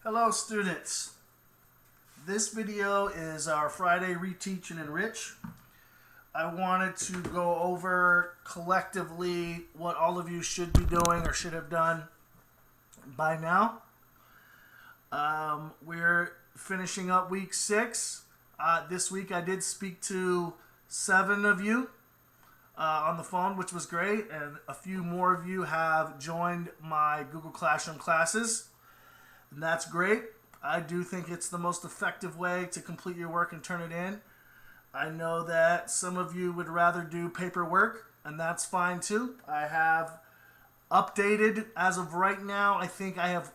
Hello students, this video is our Friday Reteach and Enrich. I wanted to go over collectively what all of you should be doing or should have done by now. We're finishing up week 6. This week I did speak to 7 of you on the phone, which was great, and a few more of you have joined my Google Classroom classes. And that's great. I do think it's the most effective way to complete your work and turn it in. I know that some of you would rather do paperwork, and that's fine too. I have updated, as of right now, I think I have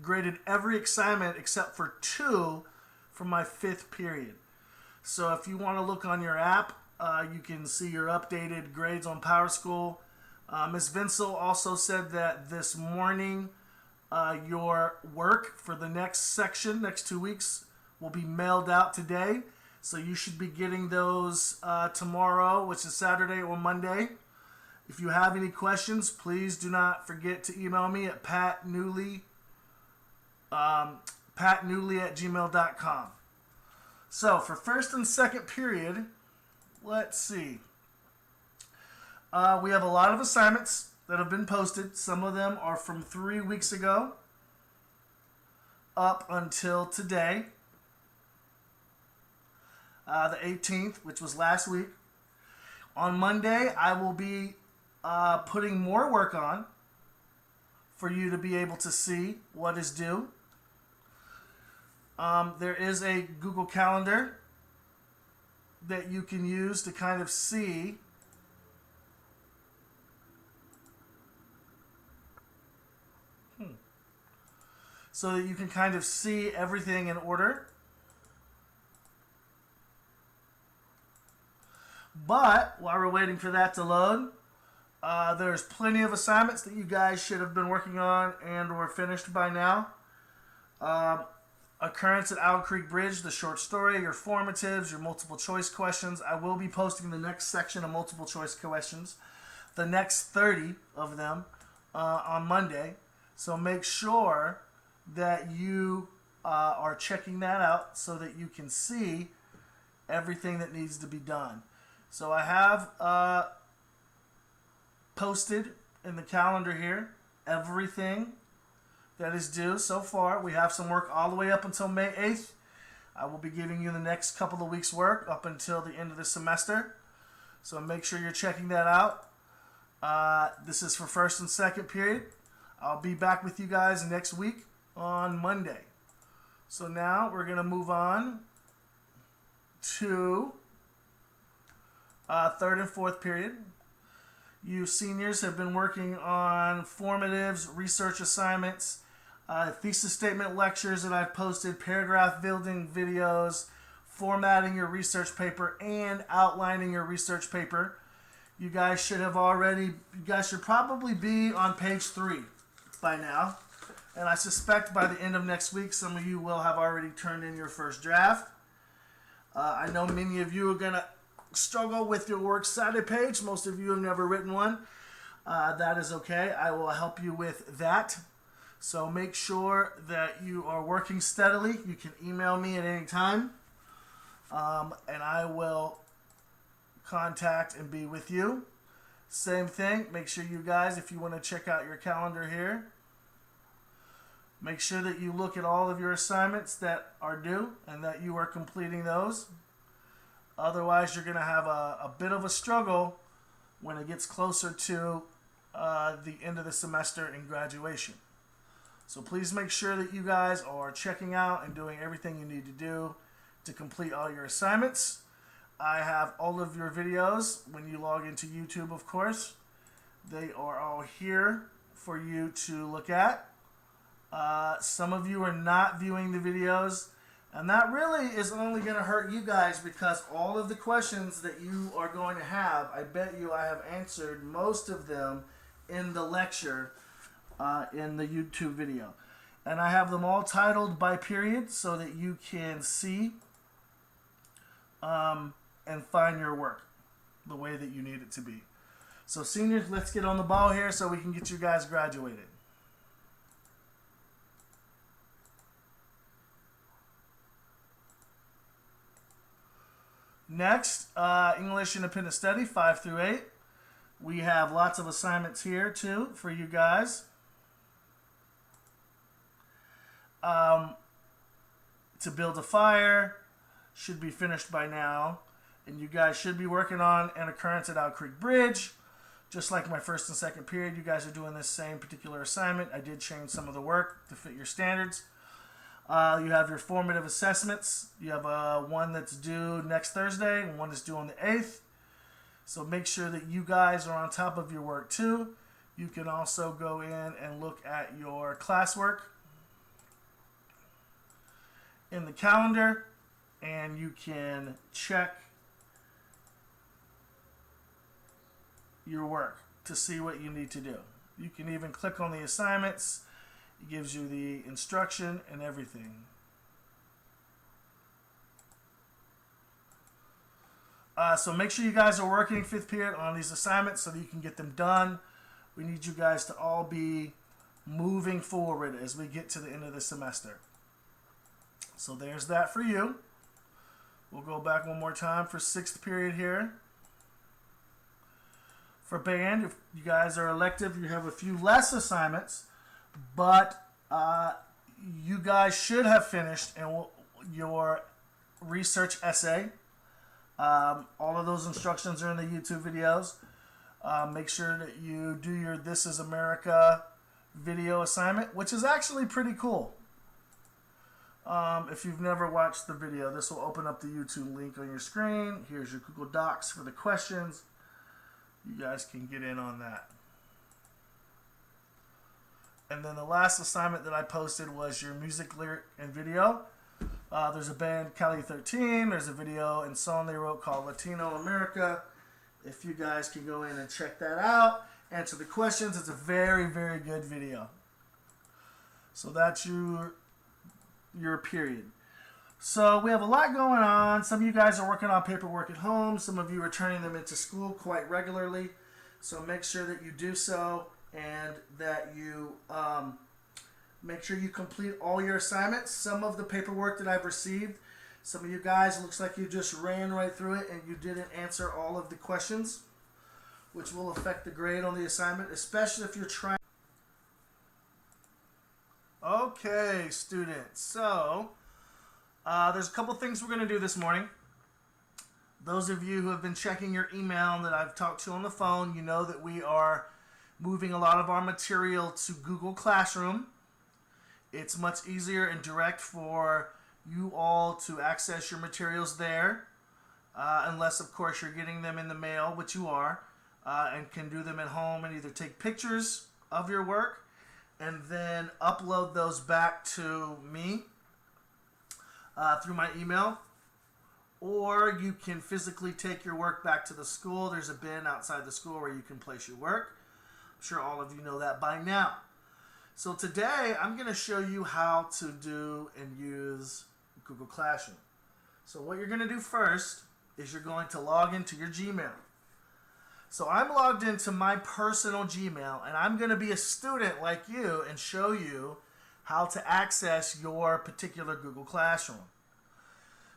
graded every assignment except for 2 from my 5th period. So if you want to look on your app, you can see your updated grades on PowerSchool. Ms. Vinsel also said that this morning your work for the next section, next 2 weeks, will be mailed out today. So you should be getting those tomorrow, which is Saturday or Monday. If you have any questions, please do not forget to email me at patnewley@gmail.com. So for first and second period, let's see. We have a lot of assignments that have been posted. Some of them are from 3 weeks ago up until today, the 18th, which was last week. On Monday, I will be putting more work on for you to be able to see what is due. There is a Google Calendar that you can use to kind of see so that you can kind of see everything in order. But while we're waiting for that to load, there's plenty of assignments that you guys should have been working on and were finished by now. Occurrence at Owl Creek Bridge, the short story, your formatives, your multiple choice questions. I will be posting the next section of multiple choice questions, the next 30 of them, on Monday. So make sure that you are checking that out so that you can see everything that needs to be done. So I have posted in the calendar here everything that is due so far. We have some work all the way up until May 8th. I will be giving you the next couple of weeks' work up until the end of the semester. So make sure you're checking that out. This is for first and second period. I'll be back with you guys next week on Monday. So now we're going to move on to third and fourth period. You seniors have been working on formatives, research assignments, thesis statement lectures that I've posted, paragraph building videos, formatting your research paper, and outlining your research paper. You guys should probably be on page 3 by now. And I suspect by the end of next week, some of you will have already turned in your first draft. I know many of you are going to struggle with your works cited page. Most of you have never written one. That is okay. I will help you with that. So make sure that you are working steadily. You can email me at any time, and I will contact and be with you. Same thing. Make sure you guys, if you want to check out your calendar here, make sure that you look at all of your assignments that are due and that you are completing those. Otherwise, you're going to have a bit of a struggle when it gets closer to the end of the semester and graduation. So please make sure that you guys are checking out and doing everything you need to do to complete all your assignments. I have all of your videos when you log into YouTube, of course. They are all here for you to look at. Some of you are not viewing the videos, and that really is only going to hurt you guys because all of the questions that you are going to have, I bet you I have answered most of them in the lecture in the YouTube video. And I have them all titled by period so that you can see and find your work the way that you need it to be. So seniors, let's get on the ball here so we can get you guys graduated. Next, English Independent Study 5 through 8. We have lots of assignments here too for you guys. To build a fire should be finished by now. And you guys should be working on an occurrence at Owl Creek Bridge. Just like my first and second period, you guys are doing this same particular assignment. I did change some of the work to fit your standards. You have your formative assessments. You have one that's due next Thursday and one that's due on the 8th. So make sure that you guys are on top of your work too. You can also go in and look at your classwork in the calendar, and you can check your work to see what you need to do. You can even click on the assignments. It gives you the instruction and everything. So make sure you guys are working 5th period on these assignments so that you can get them done. We need you guys to all be moving forward as we get to the end of the semester. So there's that for you. We'll go back one more time for 6th period here. For band, if you guys are elective, you have a few less assignments, but you guys should have finished your research essay. All of those instructions are in the YouTube videos. Make sure that you do your This is America video assignment, which is actually pretty cool. If you've never watched the video, this will open up the YouTube link on your screen. Here's your Google Docs for the questions. You guys can get in on that. And then the last assignment that I posted was your music, lyric, and video. There's a band, Cali 13. There's a video and song they wrote called Latino America. If you guys can go in and check that out, answer the questions. It's a very, very good video. So that's your period. So we have a lot going on. Some of you guys are working on paperwork at home. Some of you are turning them into school quite regularly. So make sure that you do so, and that you make sure you complete all your assignments. Some of the paperwork that I've received, some of you guys, it looks like you just ran right through it and you didn't answer all of the questions, which will affect the grade on the assignment, especially if you're trying. Okay, students, so there's a couple things we're going to do this morning. Those of you who have been checking your email that I've talked to on the phone, you know that we are moving a lot of our material to Google Classroom. It's much easier and direct for you all to access your materials there, unless, of course, you're getting them in the mail, which you are, and can do them at home and either take pictures of your work and then upload those back to me through my email, or you can physically take your work back to the school. There's a bin outside the school where you can place your work. I'm sure all of you know that by now. So today I'm going to show you how to do and use Google Classroom. So what you're going to do first is you're going to log into your Gmail. So I'm logged into my personal Gmail, and I'm going to be a student like you and show you how to access your particular Google Classroom.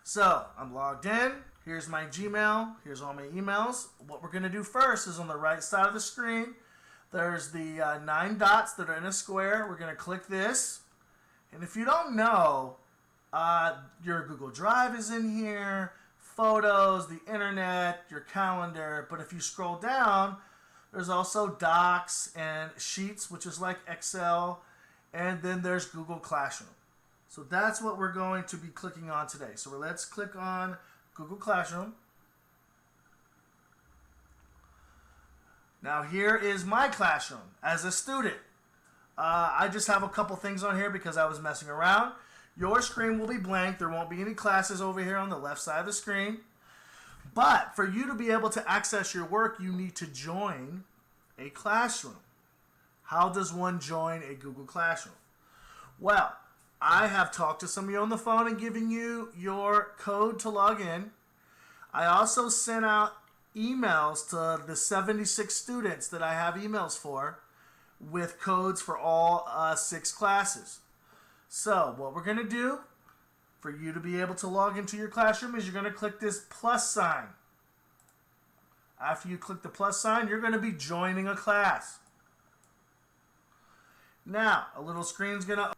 So I'm logged in. Here's my Gmail. Here's all my emails. What we're going to do first is on the right side of the screen, there's the 9 dots that are in a square. We're going to click this. And if you don't know, your Google Drive is in here, photos, the internet, your calendar. But if you scroll down, there's also Docs and Sheets, which is like Excel. And then there's Google Classroom. So that's what we're going to be clicking on today. So let's click on Google Classroom. Now here is my classroom as a student. I just have a couple things on here because I was messing around. Your screen will be blank. There won't be any classes over here on the left side of the screen. But for you to be able to access your work, you need to join a classroom. How does one join a Google Classroom? Well, I have talked to some of you on the phone and given you your code to log in. I also sent out emails to the 76 students that I have emails for with codes for all 6 classes. So what we're going to do, For you to be able to log into your classroom is you're going to click this plus sign. After you click the plus sign, you're going to be joining a class. Now, a little screen's going to